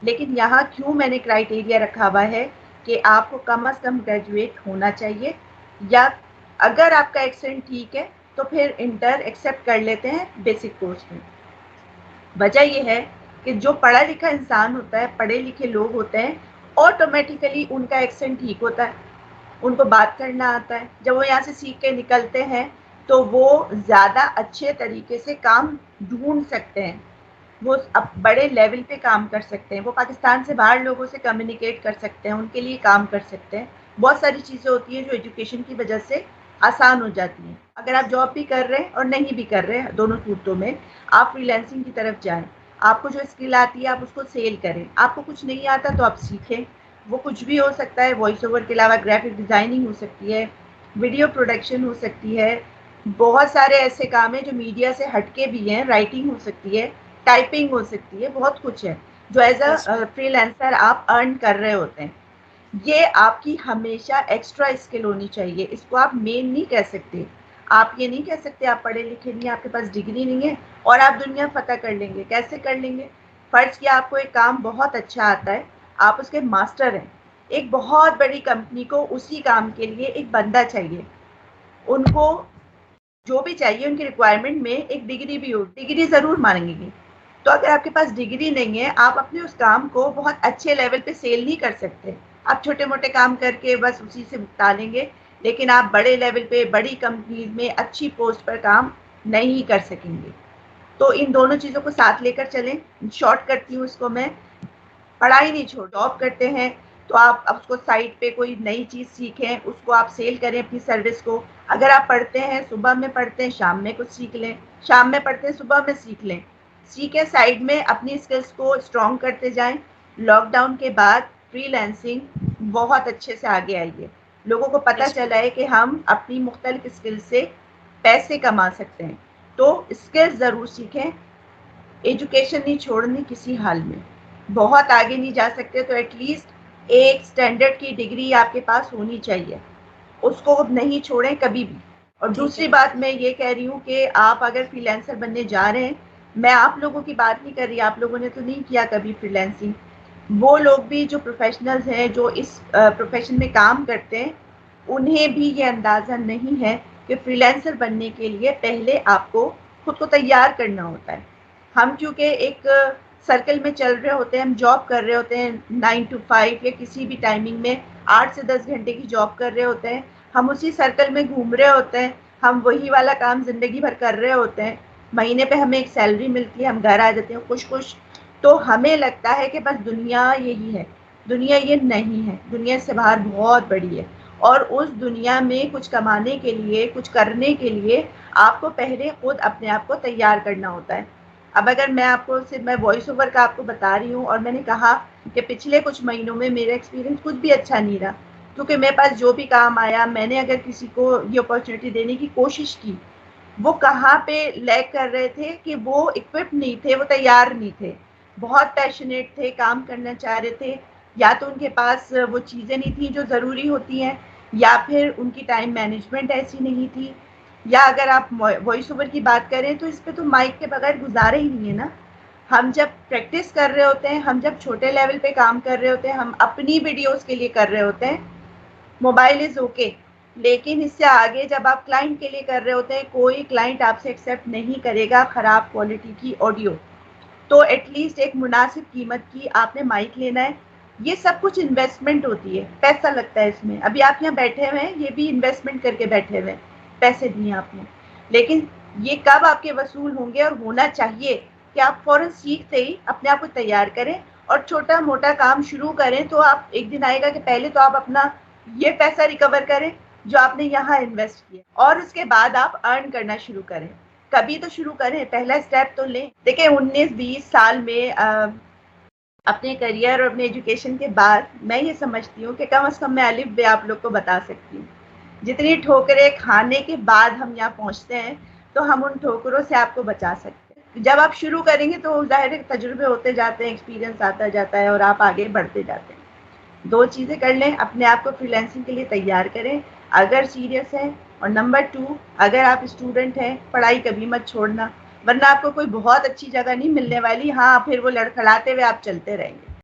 لیکن یہاں کیوں میں نے کرائٹیریا رکھا ہوا ہے کہ آپ کو کم از کم گریجویٹ ہونا چاہیے، یا اگر آپ کا ایکسینٹ ٹھیک ہے تو پھر انٹر ایکسیپٹ کر لیتے ہیں بیسک کورس میں۔ وجہ یہ ہے کہ جو پڑھا لکھا انسان ہوتا ہے، پڑھے لکھے لوگ ہوتے ہیں، آٹومیٹیکلی ان کا ایکسینٹ ٹھیک ہوتا ہے، ان کو بات کرنا آتا ہے۔ جب وہ یہاں سے سیکھ کے نکلتے ہیں تو وہ زیادہ اچھے طریقے سے کام ڈھونڈ سکتے ہیں، وہ اب بڑے لیول پہ کام کر سکتے ہیں، وہ پاکستان سے باہر لوگوں سے کمیونیکیٹ کر سکتے ہیں، ان کے لیے کام کر سکتے ہیں۔ بہت ساری چیزیں ہوتی ہیں جو ایجوکیشن کی وجہ سے آسان ہو جاتی ہیں۔ اگر آپ جاب بھی کر رہے ہیں اور نہیں بھی کر رہے ہیں، دونوں صورتوں میں آپ فری لینسنگ کی طرف جائیں۔ آپ کو جو اسکل آتی ہے آپ اس کو سیل کریں، آپ کو کچھ نہیں آتا تو آپ سیکھیں، وہ کچھ بھی ہو سکتا ہے۔ وائس اوور کے علاوہ گرافک ڈیزائننگ ہو سکتی ہے، ویڈیو پروڈکشن ہو سکتی ہے، بہت سارے ایسے کام ہیں جو میڈیا سے ہٹ کے بھی ہیں، رائٹنگ ہو سکتی ہے، ٹائپنگ ہو سکتی ہے، بہت کچھ ہے جو ایز یس اے میم. فری لینسر آپ ارن کر رہے ہوتے ہیں۔ یہ آپ کی ہمیشہ ایکسٹرا اسکل ہونی چاہیے، اس کو آپ مین نہیں کہہ سکتے۔ آپ یہ نہیں کہہ سکتے آپ پڑھے لکھے نہیں، آپ کے پاس ڈگری نہیں ہے اور آپ دنیا فتح کر لیں گے۔ کیسے کر لیں گے؟ فرض کیا آپ کو ایک کام بہت اچھا آتا ہے، آپ اس کے ماسٹر ہیں، ایک بہت بڑی کمپنی کو اسی کام کے لیے ایک بندہ چاہیے، ان کو جو بھی چاہیے ان کی ریکوائرمنٹ میں ایک ڈگری بھی ہو، ڈگری ضرور مانگیں گے۔ تو اگر آپ کے پاس ڈگری نہیں ہے، آپ اپنے اس کام کو بہت اچھے لیول پہ سیل نہیں کر سکتے۔ آپ چھوٹے موٹے کام کر کے بس اسی سے بتا لیں گے، لیکن آپ بڑے لیول پہ بڑی کمپنیز میں اچھی پوسٹ پر کام نہیں کر سکیں گے۔ تو ان دونوں چیزوں کو ساتھ لے کر چلیں۔ شارٹ کرتی ہوں اس کو میں، پڑھائی نہیں چھوڑ، جاب کرتے ہیں تو آپ اس کو سائٹ پہ کوئی نئی چیز سیکھیں، اس کو آپ سیل کریں اپنی سروس کو۔ اگر آپ پڑھتے ہیں، صبح میں پڑھتے ہیں شام میں کچھ سیکھ لیں، شام میں پڑھتے ہیں صبح میں سیکھ لیں، سیکھیں، سائڈ میں اپنی اسکلس کو اسٹرانگ کرتے جائیں۔ لاک ڈاؤن کے بعد فری لینسنگ بہت اچھے سے آگے آئی ہے، لوگوں کو پتہ یس میم. چلا ہے کہ ہم اپنی مختلف اسکل سے پیسے کما سکتے ہیں۔ تو اسکل ضرور سیکھیں، ایجوکیشن نہیں چھوڑنی کسی حال میں۔ بہت آگے نہیں جا سکتے تو ایٹ لیسٹ ایک اسٹینڈرڈ کی ڈگری آپ کے پاس ہونی چاہیے، اس کو نہیں چھوڑیں کبھی بھی۔ اور ٹھیک ہے دوسری میم. بات میں یہ کہہ رہی ہوں کہ آپ اگر فری لینسر بننے جا رہے ہیں، میں آپ لوگوں کی بات نہیں کر رہی، آپ لوگوں نے تو نہیں کیا کبھی فری لینسنگ، وہ لوگ بھی جو پروفیشنلز ہیں، جو اس پروفیشن میں کام کرتے ہیں، انہیں بھی یہ اندازہ نہیں ہے کہ فری لینسر بننے کے لیے پہلے آپ کو خود کو تیار کرنا ہوتا ہے۔ ہم کیونکہ ایک سرکل میں چل رہے ہوتے ہیں، ہم جاب کر رہے ہوتے ہیں 9 to 5 یا کسی بھی ٹائمنگ میں 8 سے 10 گھنٹے کی جاب کر رہے ہوتے ہیں، ہم اسی سرکل میں گھوم رہے ہوتے ہیں، ہم وہی والا کام زندگی بھر کر رہے ہوتے ہیں، مہینے پہ ہمیں ایک سیلری ملتی ہے، ہم گھر آ جاتے ہیں خوش خوش، تو ہمیں لگتا ہے کہ بس دنیا یہی ہے۔ دنیا یہ نہیں ہے، دنیا سے باہر بہت بڑی ہے، اور اس دنیا میں کچھ کمانے کے لیے، کچھ کرنے کے لیے آپ کو پہلے خود اپنے آپ کو تیار کرنا ہوتا ہے۔ اب اگر میں آپ کو صرف میں وائس اوور کا آپ کو بتا رہی ہوں، اور میں نے کہا کہ پچھلے کچھ مہینوں میں میرا ایکسپیرینس کچھ بھی اچھا نہیں رہا، کیونکہ میرے پاس جو بھی کام آیا، میں نے اگر کسی کو یہ اپارچونیٹی دینے کی کوشش کی، وہ کہاں پہ لیک کر رہے تھے کہ وہ اکوپڈ نہیں تھے، وہ تیار نہیں تھے، بہت پیشنیٹ تھے، کام کرنا چاہ رہے تھے، یا تو ان کے پاس وہ چیزیں نہیں تھیں جو ضروری ہوتی ہیں، یا پھر ان کی ٹائم مینجمنٹ ایسی نہیں تھی، یا اگر آپ وائس اوور کی بات کریں تو اس پہ تو مائک کے بغیر گزارا ہی نہیں ہے نا۔ ہم جب پریکٹس کر رہے ہوتے ہیں، ہم جب چھوٹے لیول پہ کام کر رہے ہوتے ہیں، ہم اپنی ویڈیوز کے لیے کر رہے ہوتے ہیں، موبائل از اوکے، لیکن اس سے آگے جب آپ کلائنٹ کے لیے کر رہے ہوتے ہیں، کوئی کلائنٹ آپ سے ایکسیپٹ نہیں کرے گا خراب کوالٹی کی آڈیو، تو ایٹ لیسٹ ایک مناسب قیمت کی آپ نے مائک لینا ہے۔ یہ سب کچھ انویسٹمنٹ ہوتی ہے، پیسہ لگتا ہے اس میں۔ ابھی آپ یہاں بیٹھے ہوئے ہیں، یہ بھی انویسٹمنٹ کر کے بیٹھے ہوئے ہیں، پیسے دیے آپ نے، لیکن یہ کب آپ کے وصول ہوں گے؟ اور ہونا چاہیے کہ آپ فوراً سیکھتے ہی اپنے آپ کو تیار کریں اور چھوٹا موٹا کام شروع کریں، تو آپ ایک دن آئے گا کہ پہلے تو آپ اپنا یہ پیسہ ریکور کریں جو آپ نے یہاں انویسٹ کیا، اور اس کے بعد آپ ارن کرنا شروع کریں۔ کبھی تو شروع کریں، پہلا اسٹیپ تو لیں۔ دیکھیں 19-20 سال میں اپنے کریئر اور اپنے ایجوکیشن کے بعد میں یہ سمجھتی ہوں کہ کم از کم میں الف بے آپ لوگ کو بتا سکتی ہوں۔ جتنی ٹھوکریں کھانے کے بعد ہم یہاں پہنچتے ہیں تو ہم ان ٹھوکروں سے آپ کو بچا سکتے ہیں۔ جب آپ شروع کریں گے تو ظاہر تجربے ہوتے جاتے ہیں، ایکسپیرینس آتا جاتا ہے اور آپ آگے بڑھتے جاتے ہیں۔ دو چیزیں کر لیں، اپنے آپ کو فری لینسنگ کے لیے تیار کریں اگر سیریس ہے، اور نمبر 2 اگر آپ اسٹوڈنٹ ہیں، پڑھائی کبھی مت چھوڑنا، ورنہ آپ کو کوئی بہت اچھی جگہ نہیں ملنے والی، ہاں پھر وہ لڑکھڑاتے ہوئے آپ چلتے رہیں گے۔